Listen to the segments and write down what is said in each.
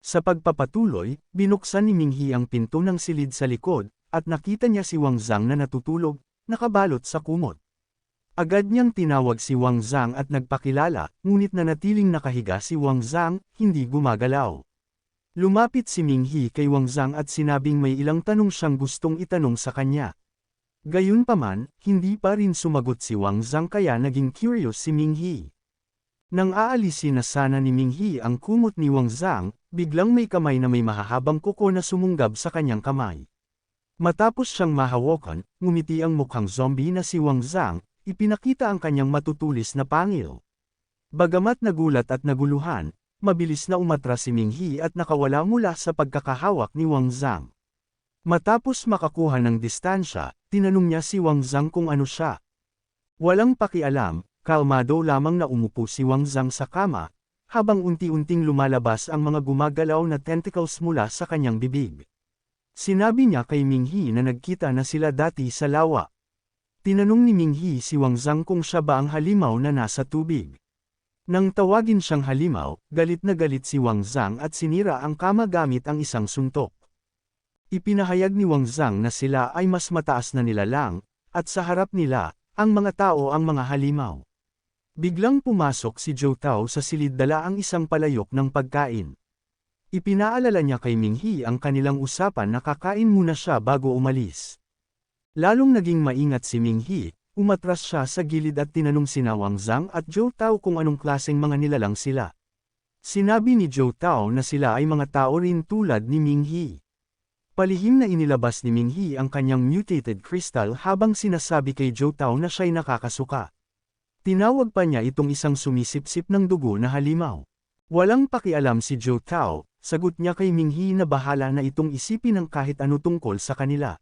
Sa pagpapatuloy, binuksan ni Minghi ang pinto ng silid sa likod, at nakita niya si Wang Zhang na natutulog, nakabalot sa kumot. Agad niyang tinawag si Wang Zhang at nagpakilala, ngunit nanatiling nakahiga si Wang Zhang, hindi gumagalaw. Lumapit si Minghi kay Wang Zhang at sinabing may ilang tanong siyang gustong itanong sa kanya. Gayunpaman, hindi pa rin sumagot si Wang Zhang kaya naging curious si Minghi. Nang aalisin na sana ni Minghi ang kumot ni Wang Zhang, biglang may kamay na may mahahabang kuko na sumunggab sa kanyang kamay. Matapos siyang mahawakan, ngumiti ang mukhang zombie na si Wang Zhang, ipinakita ang kanyang matutulis na pangil. Bagamat nagulat at naguluhan, mabilis na umatras si Minghi at nakawala mula sa pagkakahawak ni Wang Zhang. Matapos makakuha ng distansya, tinanong niya si Wang Zhang kung ano siya. Walang pakialam, kalmado lamang na umupo si Wang Zhang sa kama, habang unti-unting lumalabas ang mga gumagalaw na tentacles mula sa kanyang bibig. Sinabi niya kay Minghi na nagkita na sila dati sa lawa. Tinanong ni Minghi si Wang Zhang kung siya ba ang halimaw na nasa tubig. Nang tawagin siyang halimaw, galit na galit si Wang Zhang at sinira ang kama gamit ang isang suntok. Ipinahayag ni Wang Zhang na sila ay mas mataas na nilalang, at sa harap nila, ang mga tao ang mga halimaw. Biglang pumasok si Zhou Tao sa silid dala ang isang palayok ng pagkain. Ipinaalala niya kay Minghi ang kanilang usapan na kakain muna siya bago umalis. Lalong naging maingat si Minghi, umatras siya sa gilid at tinanong sina Wang Zhang at Zhou Tao kung anong klaseng mga nilalang sila. Sinabi ni Zhou Tao na sila ay mga tao rin tulad ni Minghi. Palihim na inilabas ni Minghi ang kanyang mutated crystal habang sinasabi kay Zhou Tao na siya'y nakakasuka. Tinawag pa niya itong isang sumisipsip ng dugo na halimaw. Walang pakialam si Zhou Tao, sagot niya kay Minghi na bahala na itong isipin ng kahit ano tungkol sa kanila.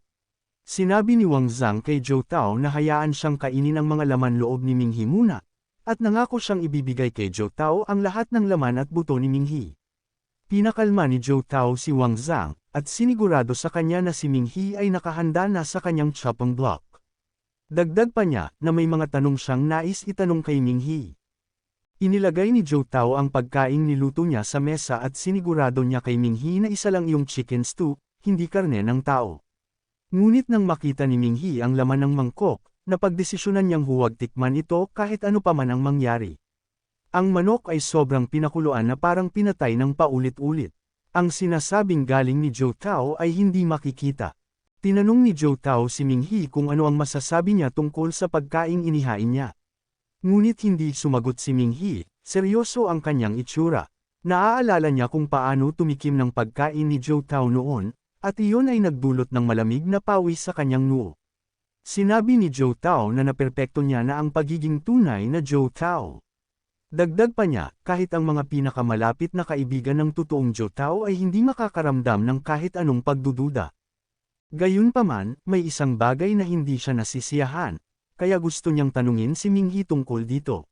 Sinabi ni Wang Zhang kay Zhou Tao na hayaan siyang kainin ang mga laman loob ni Minghi muna, at nangako siyang ibibigay kay Zhou Tao ang lahat ng laman at buto ni Minghi. Pinakalma ni Zhou Tao si Wang Zhang, at sinigurado sa kanya na si Minghi ay nakahanda na sa kanyang chopping block. Dagdag pa niya na may mga tanong siyang nais itanong kay Minghi. Inilagay ni Zhou Tao ang pagkaing niluto niya sa mesa at sinigurado niya kay Minghi na isa lang yung chicken stew, hindi karne ng tao. Ngunit nang makita ni Minghi ang laman ng mangkok, napagdesisyonan niyang huwag tikman ito kahit ano pa man ang mangyari. Ang manok ay sobrang pinakuluan na parang pinatay ng paulit-ulit. Ang sinasabing galing ni Zhou Tao ay hindi makikita. Tinanong ni Zhou Tao si Minghi kung ano ang masasabi niya tungkol sa pagkaing inihain niya. Ngunit hindi sumagot si Minghi, seryoso ang kanyang itsura. Naaalala niya kung paano tumikim ng pagkain ni Zhou Tao noon, at iyon ay nagdulot ng malamig na pawis sa kanyang noo. Sinabi ni Zhou Tao na naperpekto niya na ang pagiging tunay na Zhou Tao. Dagdag pa niya, kahit ang mga pinakamalapit na kaibigan ng totoong Zhou Tao ay hindi makakaramdam ng kahit anong pagdududa. Gayunpaman, may isang bagay na hindi siya nasisiyahan, kaya gusto niyang tanungin si Minghi tungkol dito.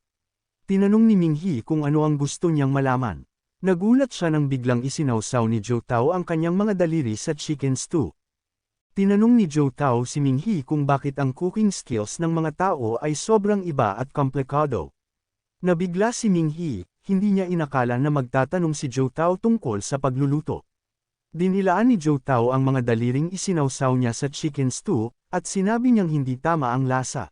Tinanong ni Minghi kung ano ang gusto niyang malaman. Nagulat siya nang biglang isinawsaw ni Zhou Tao ang kanyang mga daliri sa chicken stew. Tinanong ni Zhou Tao si Minghi kung bakit ang cooking skills ng mga tao ay sobrang iba at komplikado. Nabigla si Minghi, hindi niya inakala na magtatanong si Zhou Tao tungkol sa pagluluto. Dinilaan ni Zhou Tao ang mga daliring isinawsaw niya sa chicken stew, at sinabi niyang hindi tama ang lasa.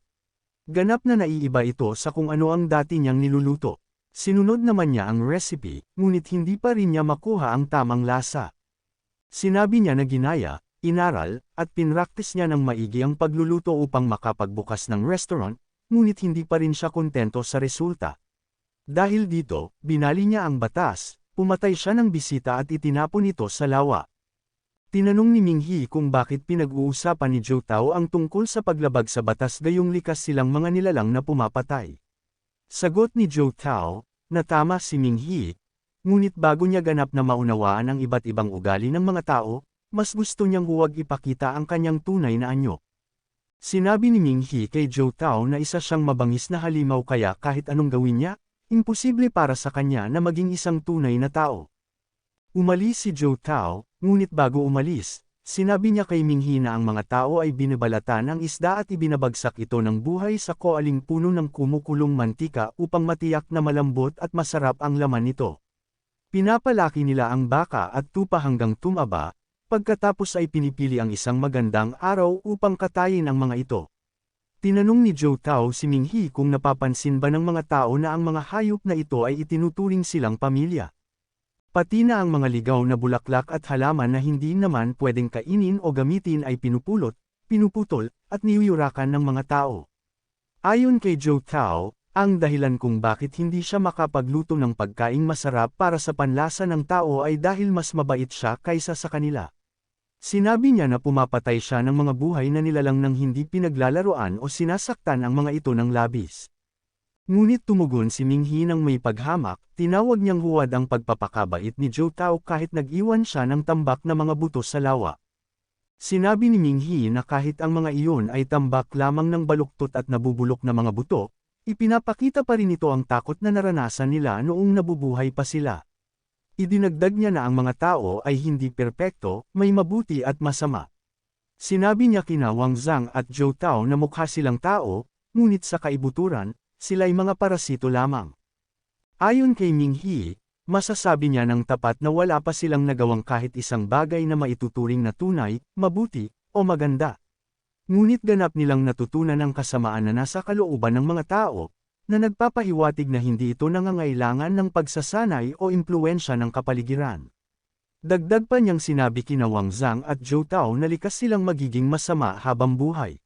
Ganap na naiiba ito sa kung ano ang dati niyang niluluto. Sinunod naman niya ang recipe, ngunit hindi pa rin niya makuha ang tamang lasa. Sinabi niya na ginaya, inaral, at pinraktis niya ng maigi ang pagluluto upang makapagbukas ng restaurant, ngunit hindi pa rin siya kontento sa resulta. Dahil dito, binali niya ang batas, pumatay siya ng bisita at itinapon ito sa lawa. Tinanong ni Minghi kung bakit pinag-uusapan ni Zhou Tao ang tungkol sa paglabag sa batas gayong likas silang mga nilalang na pumapatay. Sagot ni Zhou Tao, na tama si Minghi, ngunit bago niya ganap na maunawaan ang iba't ibang ugali ng mga tao, mas gusto niyang huwag ipakita ang kanyang tunay na anyo. Sinabi ni Minghi kay Zhou Tao na isa siyang mabangis na halimaw kaya kahit anong gawin niya, imposible para sa kanya na maging isang tunay na tao. Umalis si Zhou Tao, ngunit bago umalis, sinabi niya kay Minghi na ang mga tao ay binabalatan ng isda at ibinabagsak ito ng buhay sa koaling puno ng kumukulong mantika upang matiyak na malambot at masarap ang laman nito. Pinapalaki nila ang baka at tupa hanggang tumaba, pagkatapos ay pinipili ang isang magandang araw upang katayin ang mga ito. Tinanong ni Zhou Tao si Minghi kung napapansin ba ng mga tao na ang mga hayop na ito ay itinuturing silang pamilya. Pati na ang mga ligaw na bulaklak at halaman na hindi naman pwedeng kainin o gamitin ay pinupulot, pinuputol, at niyuyurakan ng mga tao. Ayon kay Zhou Tao, ang dahilan kung bakit hindi siya makapagluto ng pagkaing masarap para sa panlasa ng tao ay dahil mas mabait siya kaysa sa kanila. Sinabi niya na pumapatay siya ng mga buhay na nilalang nang hindi pinaglalaroan o sinasaktan ang mga ito ng labis. Ngunit tumugon si Minghi ng may paghamak, tinawag niyang huwad ang pagpapakabait ni Zhou Tao kahit nag-iwan siya ng tambak na mga buto sa lawa. Sinabi ni Minghi na kahit ang mga iyon ay tambak lamang ng baluktot at nabubulok na mga buto, ipinapakita pa rin ito ang takot na naranasan nila noong nabubuhay pa sila. Idinagdag niya na ang mga tao ay hindi perpekto, may mabuti at masama. Sinabi niya kina Wang Zhang at Zhou Tao na mukha silang tao, ngunit sa kaibuturan, sila'y mga parasito lamang. Ayon kay Minghi, masasabi niya ng tapat na wala pa silang nagawang kahit isang bagay na maituturing na tunay, mabuti, o maganda. Ngunit ganap nilang natutunan ang kasamaan na nasa kalooban ng mga tao, na nagpapahiwatig na hindi ito nangangailangan ng pagsasanay o impluwensya ng kapaligiran. Dagdag pa niyang sinabi kina Wang Zhang at Zhou Tao na likas silang magiging masama habang buhay.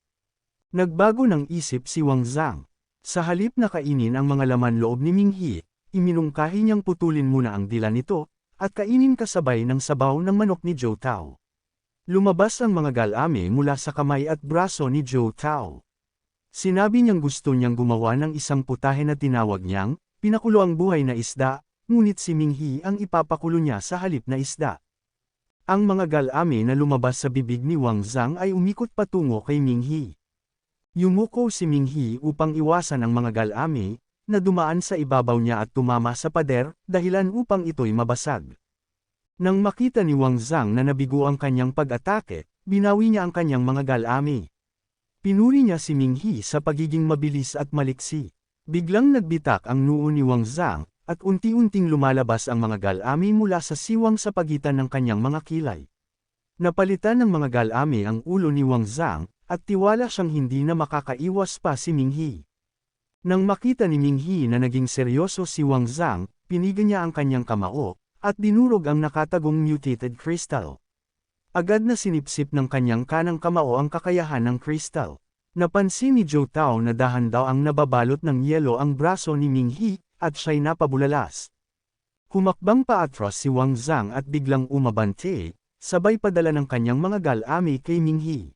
Nagbago ng isip si Wang Zhang. Sa halip na kainin ang mga laman loob ni Minghi, iminungkahi niyang putulin muna ang dila nito, at kainin kasabay ng sabaw ng manok ni Zhou Tao. Lumabas ang mga galame mula sa kamay at braso ni Zhou Tao. Sinabi niyang gusto niyang gumawa ng isang putahe na tinawag niyang, pinakulo ang buhay na isda, ngunit si Minghi ang ipapakulo niya sa halip na isda. Ang mga galame na lumabas sa bibig ni Wang Zhang ay umikot patungo kay Minghi. Yumuko si Minghi upang iwasan ang mga galame, na dumaan sa ibabaw niya at tumama sa pader, dahilan upang ito'y mabasag. Nang makita ni Wang Zhang na nabigo ang kanyang pag-atake, binawi niya ang kanyang mga galame. Pinuri niya si Minghi sa pagiging mabilis at maliksi. Biglang nagbitak ang noo ni Wang Zhang, at unti-unting lumalabas ang mga galame mula sa siwang sa pagitan ng kanyang mga kilay. Napalitan ng mga galame ang ulo ni Wang Zhang, at tiwala siyang hindi na makakaiwas pa si Minghi. Nang makita ni Minghi na naging seryoso si Wang Zhang, pinigan niya ang kanyang kamao, at dinurog ang nakatagong mutated crystal. Agad na sinipsip ng kanyang kanang kamao ang kakayahan ng crystal. Napansin ni Zhou Tao na dahan-daw ang nababalot ng yelo ang braso ni Minghi, at siya'y napabulalas. Humakbang paatras si Wang Zhang at biglang umabante, sabay padala ng kanyang mga galame kay Minghi.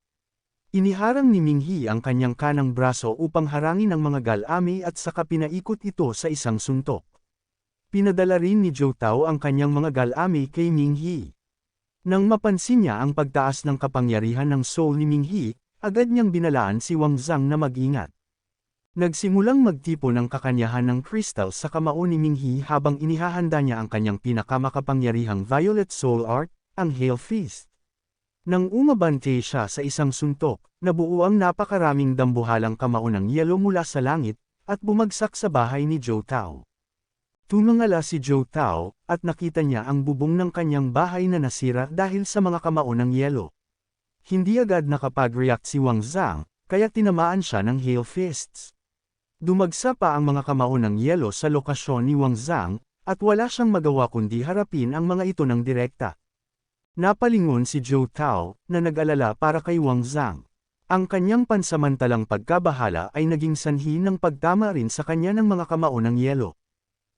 Iniharang ni Minghi ang kanyang kanang braso upang harangin ang mga galame at saka pinaikot ito sa isang suntok. Pinadala rin ni Zhou Tao ang kanyang mga galame kay Minghi. Nang mapansin niya ang pagtaas ng kapangyarihan ng soul ni Minghi, agad niyang binalaan si Wang Zhang na mag-ingat. Nagsimulang magtipo ng kakanyahan ng crystal sa kamao ni Minghi habang inihahanda niya ang kanyang pinakamakapangyarihang Violet Soul Art, ang Hail Fist. Nang umabante siya sa isang suntok, nabuo ang napakaraming dambuhalang kamao ng yelo mula sa langit, at bumagsak sa bahay ni Zhou Tao. Tumangala si Zhou Tao, at nakita niya ang bubong ng kanyang bahay na nasira dahil sa mga kamao ng yelo. Hindi agad nakapag-react si Wang Zhang, kaya tinamaan siya ng Hail Fists. Dumagsa pa ang mga kamao ng yelo sa lokasyon ni Wang Zhang, at wala siyang magawa kundi harapin ang mga ito ng direkta. Napalingon si Zhou Tao, na nag-alala para kay Wang Zhang. Ang kanyang pansamantalang pagkabahala ay naging sanhi ng pagtama rin sa kanya ng mga kamao ng yelo.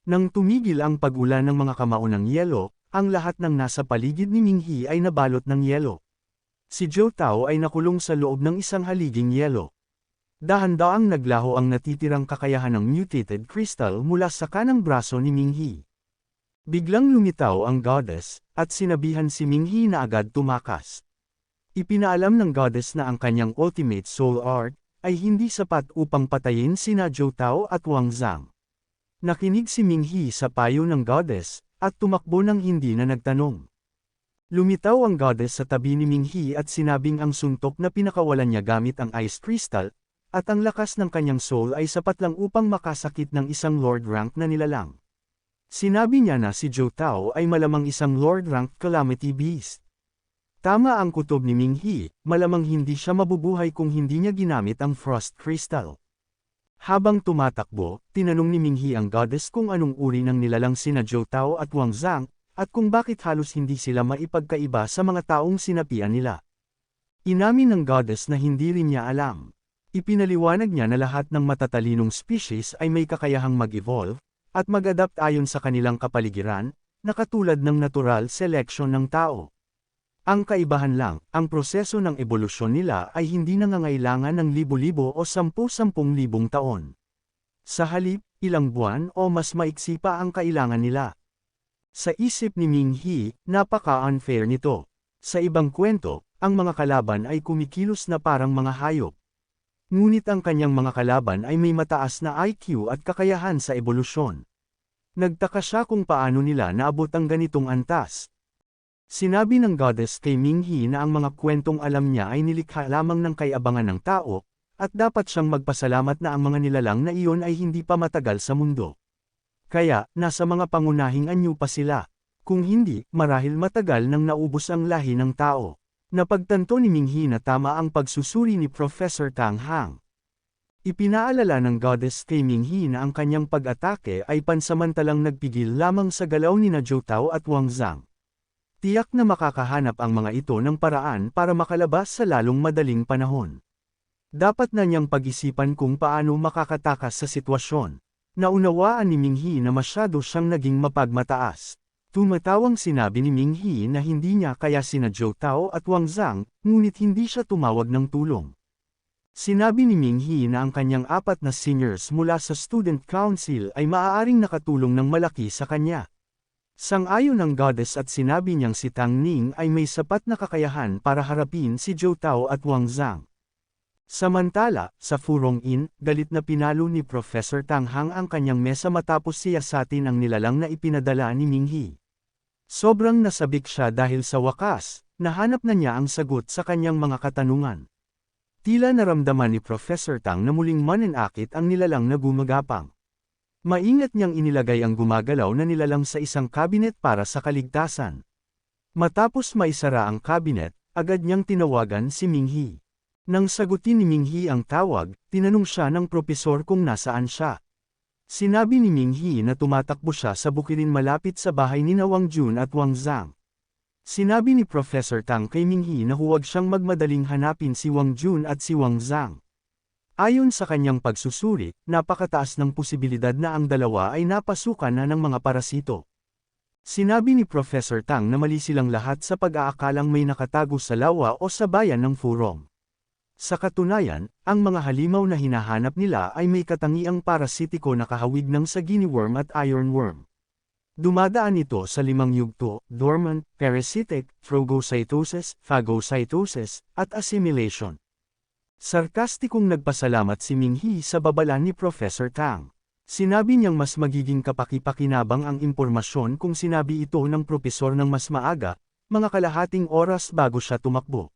Nang tumigil ang pag-ulan ng mga kamao ng yelo, ang lahat ng nasa paligid ni Minghi ay nabalot ng yelo. Si Zhou Tao ay nakulong sa loob ng isang haliging yelo. Dahan-daang naglaho ang natitirang kakayahan ng mutated crystal mula sa kanang braso ni Minghi. Biglang lumitaw ang goddess, at sinabihan si Minghi na agad tumakas. Ipinaalam ng goddess na ang kanyang ultimate soul art, ay hindi sapat upang patayin sina Zhou Tao at Wang Zhang. Nakinig si Minghi sa payo ng goddess, at tumakbo nang hindi na nagtanong. Lumitaw ang goddess sa tabi ni Minghi at sinabing ang suntok na pinakawalan niya gamit ang ice crystal, at ang lakas ng kanyang soul ay sapat lang upang makasakit ng isang lord rank na nilalang. Sinabi niya na si Zhou Tao ay malamang isang Lord-rank Calamity Beast. Tama ang kutob ni Ming He, malamang hindi siya mabubuhay kung hindi niya ginamit ang Frost Crystal. Habang tumatakbo, tinanong ni Ming He ang goddess kung anong uri ng nilalang sina Zhou Tao at Wang Zhang, at kung bakit halos hindi sila maipagkaiba sa mga taong sinapian nila. Inamin ng goddess na hindi rin niya alam. Ipinaliwanag niya na lahat ng matatalinong species ay may kakayahang mag-evolve, at mag-adapt ayon sa kanilang kapaligiran, na katulad ng natural selection ng tao. Ang kaibahan lang, ang proseso ng ebolusyon nila ay hindi nangangailangan ng libo-libo o 10,000 taon. Sa halip, ilang buwan o mas maiksi pa ang kailangan nila. Sa isip ni Ming He, napaka-unfair nito. Sa ibang kwento, ang mga kalaban ay kumikilos na parang mga hayop. Ngunit ang kanyang mga kalaban ay may mataas na IQ at kakayahan sa ebolusyon. Nagtaka siya kung paano nila naabot ang ganitong antas. Sinabi ng goddess kay Ming He na ang mga kwentong alam niya ay nilikha lamang ng kaiabangan ng tao, at dapat siyang magpasalamat na ang mga nilalang na iyon ay hindi pa matagal sa mundo. Kaya, nasa mga pangunahing anyo pa sila. Kung hindi, marahil matagal nang naubos ang lahi ng tao. Napagtanto ni Ming He na tama ang pagsusuri ni Professor Tang Hang. Ipinaalala ng goddess kay Ming He na ang kanyang pag-atake ay pansamantalang nagpigil lamang sa galaw ni na Zhou Tao at Wang Zhang. Tiyak na makakahanap ang mga ito ng paraan para makalabas sa lalong madaling panahon. Dapat na niyang pag-isipan kung paano makakatakas sa sitwasyon. Naunawaan ni Ming He na masyado siyang naging mapagmataas. Tumatawang sinabi ni Ming He na hindi niya kaya sina Zhou Tao at Wang Zhang, ngunit hindi siya tumawag ng tulong. Sinabi ni Ming He na ang kanyang 4 na seniors mula sa Student Council ay maaaring nakatulong ng malaki sa kanya. Sang-ayon ng goddess at sinabi niyang si Tang Ning ay may sapat na kakayahan para harapin si Zhou Tao at Wang Zhang. Samantala, sa Furong Inn, galit na pinalo ni Professor Tang Hang ang kanyang mesa matapos siyasatin ang nilalang na ipinadala ni Ming He. Sobrang nasabik siya dahil sa wakas, nahanap na niya ang sagot sa kanyang mga katanungan. Tila naramdaman ni Professor Tang na muling mananakit ang nilalang na gumagapang. Maingat niyang inilagay ang gumagalaw na nilalang sa isang kabinet para sa kaligtasan. Matapos maisara ang kabinet, agad niyang tinawagan si Ming He. Nang sagutin ni Ming He ang tawag, tinanong siya ng propesor kung nasaan siya. Sinabi ni Ming He na tumatakbo siya sa bukirin malapit sa bahay ni Wang Jun at Wang Zhang. Sinabi ni Professor Tang kay Ming He na huwag siyang magmadaling hanapin si Wang Jun at si Wang Zhang. Ayon sa kanyang pagsusuri, napakataas ng posibilidad na ang dalawa ay napasukan na ng mga parasito. Sinabi ni Professor Tang na mali silang lahat sa pag-aakalang may nakatago sa lawa o sa bayan ng Furong. Sa katunayan, ang mga halimaw na hinahanap nila ay may katangiang parasitiko na kahawig ng sagini worm at ironworm. Dumadaan ito sa 5 yugto: dormant, parasitic, phagocytosis, phagocytosis, at assimilation. Sarkastikong nagpasalamat si Ming He sa babala ni Professor Tang. Sinabi niyang mas magiging kapaki-pakinabang ang impormasyon kung sinabi ito ng propesor ng mas maaga, mga kalahating oras bago siya tumakbo.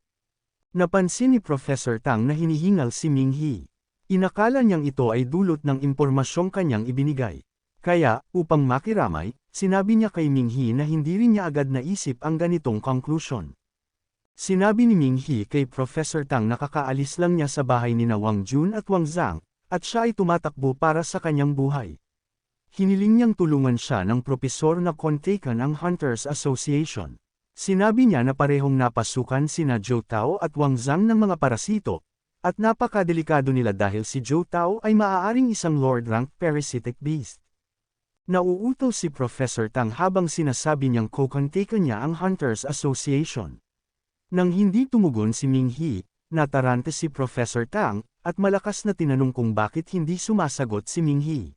Napansin ni Professor Tang na hinihingal si Ming He. Inakala niyang ito ay dulot ng impormasyong kanyang ibinigay. Kaya, upang makiramay, sinabi niya kay Ming He na hindi rin niya agad naisip ang ganitong conclusion. Sinabi ni Ming He kay Professor Tang na kakaalis lang niya sa bahay ni Wang Jun at Wang Zhang, at siya ay tumatakbo para sa kanyang buhay. Hiniling niyang tulungan siya ng propesor na kontakan ang Hunters Association. Sinabi niya na parehong napasukan sina Zhou Tao at Wang Zhang ng mga parasito, at napakadelikado nila dahil si Zhou Tao ay maaaring isang Lord-rank parasitic beast. Nauutal si Professor Tang habang sinasabi niyang kokontakan niya ang Hunters Association. Nang hindi tumugon si Ming He, natarante si Professor Tang, at malakas na tinanong kung bakit hindi sumasagot si Ming He.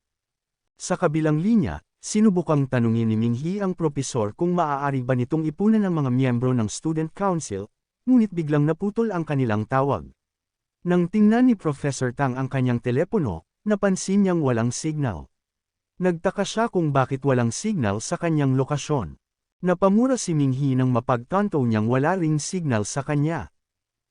Sa kabilang linya, sinubukang tanungin ni Ming He ang propesor kung maaari ba nitong ipunan ng mga miyembro ng Student Council, ngunit biglang naputol ang kanilang tawag. Nang tingnan ni Professor Tang ang kanyang telepono, napansin niyang walang signal. Nagtaka siya kung bakit walang signal sa kanyang lokasyon. Napamura si Ming He nang mapagtanto niyang wala ring signal sa kanya.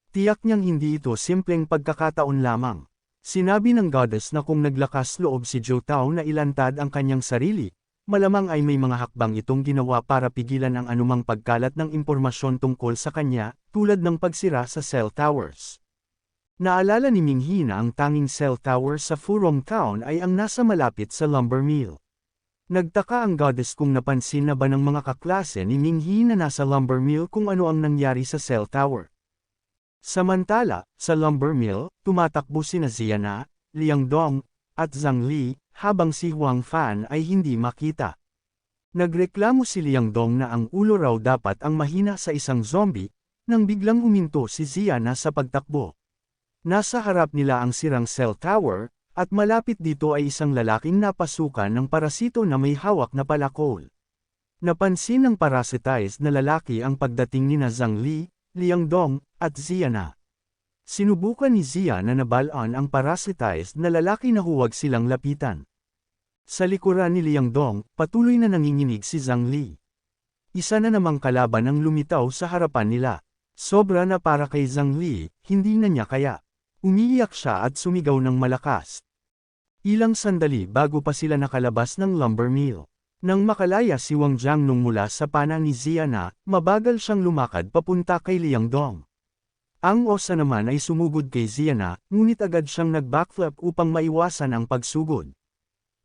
Tiyak niyang hindi ito simpleng pagkakataon lamang. Sinabi ng goddess na kung naglakas loob si Zhou Tao na ilantad ang kanyang sarili, malamang ay may mga hakbang itong ginawa para pigilan ang anumang pagkalat ng impormasyon tungkol sa kanya, tulad ng pagsira sa cell towers. Naalala ni Minghi na ang tanging cell tower sa Furong Town ay ang nasa malapit sa lumber mill. Nagtaka ang goddess kung napansin na ba ng mga kaklase ni Minghi na nasa lumber mill kung ano ang nangyari sa cell tower. Samantala, sa lumber mill, tumatakbo sina Ziana, Liang Dong, at Zhang Li, habang si Huang Fan ay hindi makita. Nagreklamo si Liang Dong na ang ulo raw dapat ang mahina sa isang zombie, nang biglang huminto si Ziana sa pagtakbo. Nasa harap nila ang sirang cell tower, at malapit dito ay isang lalaking napasukan ng parasito na may hawak na palakol. Napansin ng parasitized na lalaki ang pagdating ni Zhang Li, Liang Dong, at Ziana. Sinubukan ni Ziana na nabalaan ang parasitized na lalaki na huwag silang lapitan. Sa likuran ni Liang Dong, patuloy na nanginginig si Zhang Li. Isa na namang kalaban ang lumitaw sa harapan nila. Sobra na para kay Zhang Li, hindi na niya kaya. Umiiyak siya at sumigaw ng malakas. Ilang sandali bago pa sila nakalabas ng lumber mill. Nang makalaya si Wang Jiangnong mula sa pana ni Ziana, mabagal siyang lumakad papunta kay Liang Dong. Ang osa naman ay sumugod kay Ziana, ngunit agad siyang nag-backflip upang maiwasan ang pagsugod.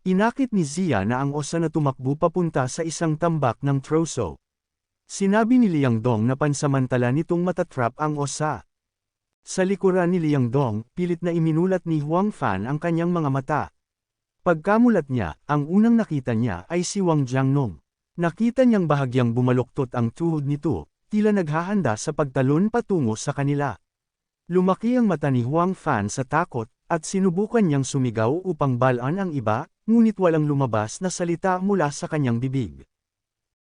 Inakit ni Ziana ang osa na tumakbo papunta sa isang tambak ng troso. Sinabi ni Liang Dong na pansamantala nitong matatrap ang osa. Sa likuran ni Liang Dong, pilit na iminulat ni Huang Fan ang kanyang mga mata. Pagkamulat niya, ang unang nakita niya ay si Wang Jiangnong. Nakita niyang bahagyang bumaluktot ang tuhod nito, tila naghahanda sa pagtalon patungo sa kanila. Lumaki ang mata ni Huang Fan sa takot, at sinubukan niyang sumigaw upang balaan ang iba, ngunit walang lumabas na salita mula sa kanyang bibig.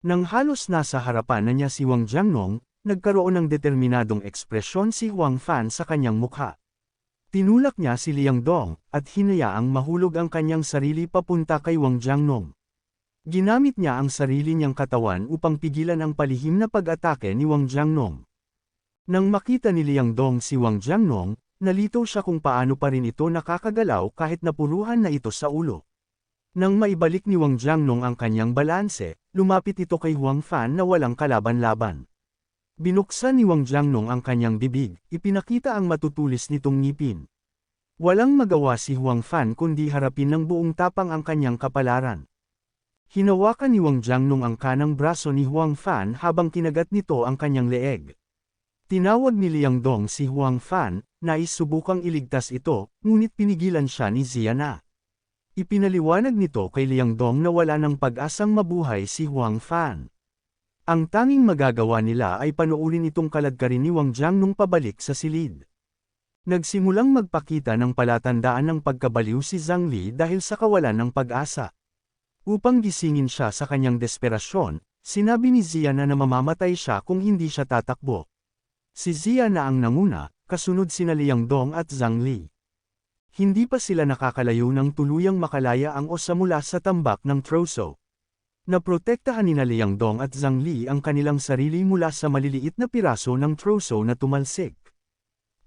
Nang halos nasa harapan na niya si Wang Jiangnong, nagkaroon ng determinadong ekspresyon si Huang Fan sa kanyang mukha. Tinulak niya si Liang Dong, at hinayaang mahulog ang kanyang sarili papunta kay Wang Jiangnong. Ginamit niya ang sarili niyang katawan upang pigilan ang palihim na pag-atake ni Wang Jiangnong. Nang makita ni Liang Dong si Wang Jiangnong, nalito siya kung paano pa rin ito nakakagalaw kahit napuruhan na ito sa ulo. Nang maibalik ni Wang Jiangnong ang kanyang balanse, lumapit ito kay Huang Fan na walang kalaban-laban. Binuksan ni Wang Jiangnong ang kanyang bibig, ipinakita ang matutulis nitong ngipin. Walang magawa si Huang Fan kundi harapin ng buong tapang ang kanyang kapalaran. Hinawakan ni Wang Jiangnong ang kanang braso ni Huang Fan habang kinagat nito ang kanyang leeg. Tinawag ni Liang Dong si Huang Fan, nais subukang iligtas ito, ngunit pinigilan siya ni Ziana. Ipinaliwanag nito kay Liang Dong na wala ng pag-asang mabuhay si Huang Fan. Ang tanging magagawa nila ay panuulin itong kaladkarin ni Wang Jiangnong pabalik sa silid. Nagsimulang magpakita ng palatandaan ng pagkabaliw si Zhang Li dahil sa kawalan ng pag-asa. Upang gisingin siya sa kanyang desperasyon, sinabi ni Ziana na mamamatay siya kung hindi siya tatakbo. Si Ziana ang nanguna, kasunod sina Liang Dong at Zhang Li. Hindi pa sila nakakalayo ng tuluyang makalaya ang osa mula sa tambak ng troso. Naprotektahan ni Liang Dong at Zhang Li ang kanilang sarili mula sa maliliit na piraso ng troso na tumalsik.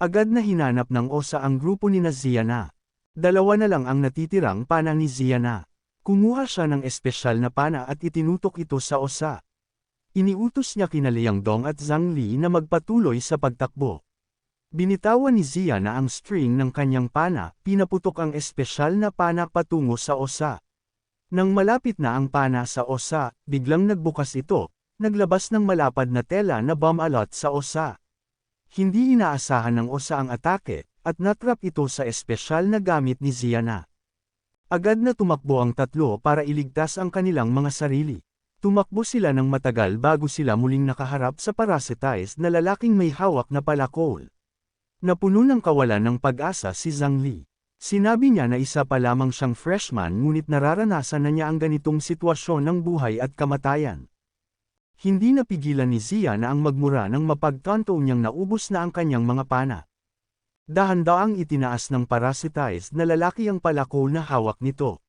Agad na hinanap ng osa ang grupo ni Ziana. Dalawa na lang ang natitirang pana ni Ziana. Kumuha siya ng espesyal na pana at itinutok ito sa osa. Iniutos niya kina Liang Dong at Zhang Li na magpatuloy sa pagtakbo. Binitawan ni Ziana ang string ng kanyang pana, pinaputok ang espesyal na pana patungo sa osa. Nang malapit na ang pana sa osa, biglang nagbukas ito, naglabas ng malapad na tela na bomb-alot sa osa. Hindi inaasahan ng osa ang atake, at natrap ito sa espesyal na gamit ni Ziana. Agad na tumakbo ang tatlo para iligtas ang kanilang mga sarili. Tumakbo sila ng matagal bago sila muling nakaharap sa parasitized na lalaking may hawak na palakol. Napuno ng kawalan ng pag-asa si Zhang Li. Sinabi niya na isa pa lamang siyang freshman ngunit nararanasan na niya ang ganitong sitwasyon ng buhay at kamatayan. Hindi napigilan ni Zia na ang magmura nang mapagtanto niyang naubos na ang kanyang mga pana. Dahan-daang itinaas ng parasitized na lalaki ang palakol na hawak nito.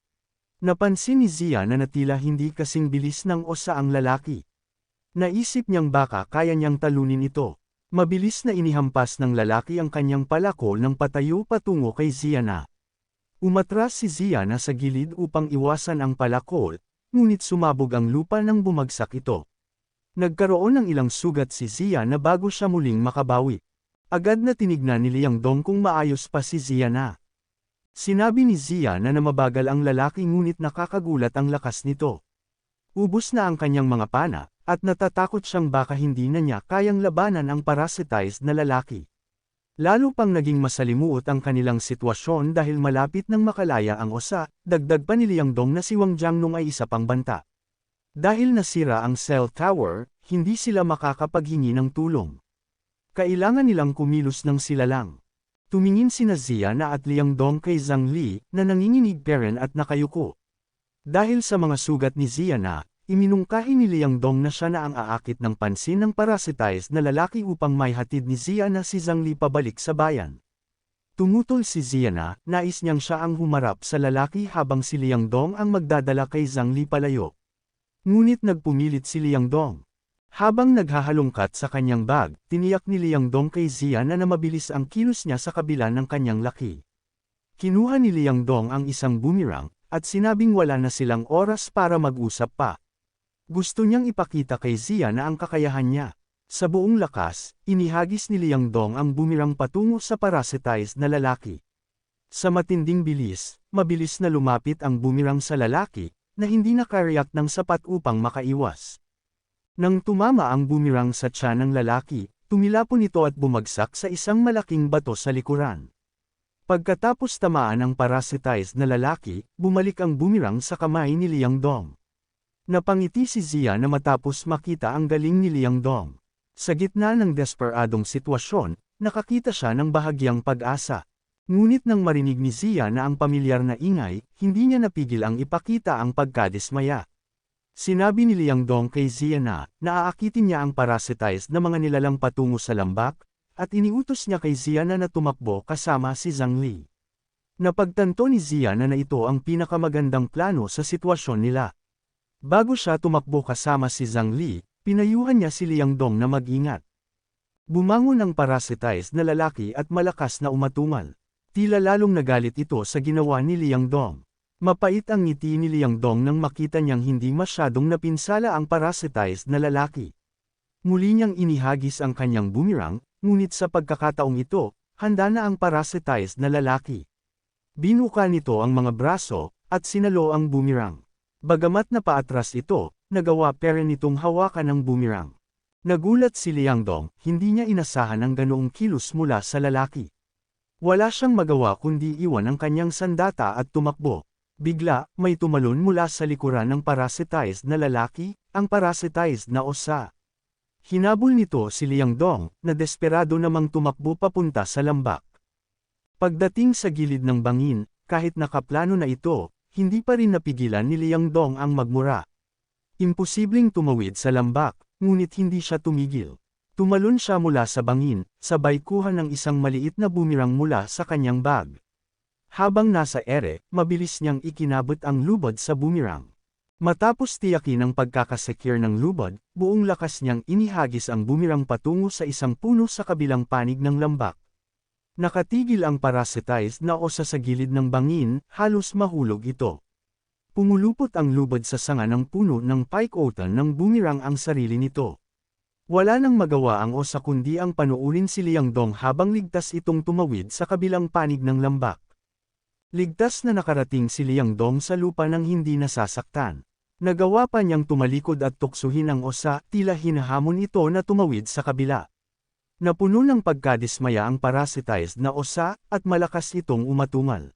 Napansin ni Zia na natila hindi kasing bilis ng osa ang lalaki. Naisip niyang baka kaya niyang talunin ito. Mabilis na inihampas ng lalaki ang kanyang palakol ng patayo patungo kay Ziana. Umatras si Ziana sa gilid upang iwasan ang palakol, ngunit sumabog ang lupa nang bumagsak ito. Nagkaroon ng ilang sugat si Zia na bago siya muling makabawi. Agad na tinignan ni Liang Dong kung maayos pa si Zia na. Sinabi ni Zia na mabagal ang lalaki ngunit nakakagulat ang lakas nito. Ubos na ang kanyang mga pana, at natatakot siyang baka hindi na niya kayang labanan ang parasitized na lalaki. Lalo pang naging masalimuot ang kanilang sitwasyon dahil malapit nang makalaya ang osa, dagdag pa ni Liang Dong na si Wang Jiangnong ay isa pang banta. Dahil nasira ang cell tower, hindi sila makakapaghingi ng tulong. Kailangan nilang kumilos ng sila lang. Tumingin sina Zia na at Liang Dong kay Zhang Li na nanginginig peren at nakayuko. Dahil sa mga sugat ni Zia na, iminungkahi ni Liang Dong na siya na ang aakit ng pansin ng parasitized na lalaki upang maihatid ni Zia na si Zhang Li pabalik sa bayan. Tumutol si Zia na, nais niyang siya ang humarap sa lalaki habang si Liang Dong ang magdadala kay Zhang Li palayo. Ngunit nagpumilit si Liang Dong. Habang naghahalongkat sa kanyang bag, tiniyak ni Liang Dong kay Zia na mabilis ang kilos niya sa kabila ng kanyang laki. Kinuha ni Liang Dong ang isang boomerang, at sinabing wala na silang oras para mag-usap pa. Gusto niyang ipakita kay Zia na ang kakayahan niya. Sa buong lakas, inihagis ni Liang Dong ang boomerang patungo sa parasitized na lalaki. Sa matinding bilis, mabilis na lumapit ang boomerang sa lalaki, na hindi nakareact ng sapat upang makaiwas. Nang tumama ang boomerang sa tiyan ng lalaki, tumilapon ito at bumagsak sa isang malaking bato sa likuran. Pagkatapos tamaan ang parasitized na lalaki, bumalik ang boomerang sa kamay ni Liang Dong. Napangiti si Zia na matapos makita ang galing ni Liang Dong. Sa gitna ng desperadong sitwasyon, nakakita siya ng bahagyang pag-asa. Ngunit nang marinig ni Zia na ang pamilyar na ingay, hindi niya napigil ang ipakita ang pagkadismaya. Sinabi ni Liang Dong kay Zia na, naaakitin niya ang parasitized na mga nilalang patungo sa lambak, at iniutos niya kay Zia na tumakbo kasama si Zhang Li. Napagtanto ni Zia na ito ang pinakamagandang plano sa sitwasyon nila. Bago siya tumakbo kasama si Zhang Li, pinayuhan niya si Liang Dong na mag-ingat. Bumangon ang parasitized na lalaki at malakas na umatungal. Tila lalong nagalit ito sa ginawa ni Liang Dong. Mapait ang ngiti ni Liang Dong nang makita niyang hindi masyadong napinsala ang parasitized na lalaki. Muli niyang inihagis ang kanyang boomerang, ngunit sa pagkakataong ito, handa na ang parasitized na lalaki. Binuka nito ang mga braso, at sinalo ang boomerang. Bagamat napaatras ito, nagawa pero nitong hawakan ang boomerang. Nagulat si Liang Dong, hindi niya inasahan ang ganoong kilos mula sa lalaki. Wala siyang magawa kundi iwan ang kanyang sandata at tumakbo. Bigla, may tumalon mula sa likuran ng parasitized na lalaki, ang parasitized na osa. Hinabol nito si Liang Dong, na desperado namang tumakbo papunta sa lambak. Pagdating sa gilid ng bangin, kahit nakaplano na ito, hindi pa rin napigilan ni Liang Dong ang magmura. Imposibleng tumawid sa lambak, ngunit hindi siya tumigil. Tumalon siya mula sa bangin, sabay kuha ng isang maliit na boomerang mula sa kanyang bag. Habang nasa ere, mabilis niyang ikinabot ang lubod sa boomerang. Matapos tiyakin ang pagkakasecure ng lubod, buong lakas niyang inihagis ang boomerang patungo sa isang puno sa kabilang panig ng lambak. Nakatigil ang parasitized na osa sa gilid ng bangin, halos mahulog ito. Pumulupot ang lubod sa sanga ng puno ng pike-otan ng boomerang ang sarili nito. Wala nang magawa ang osa kundi ang panuulin si Liang Dong habang ligtas itong tumawid sa kabilang panig ng lambak. Ligtas na nakarating si Liang Dong sa lupa nang hindi nasasaktan. Nagawa pa niyang tumalikod at tuksuhin ang osa, tila hinahamon ito na tumawid sa kabila. Napuno ng pagkadismaya ang parasitized na osa, at malakas itong umatungal.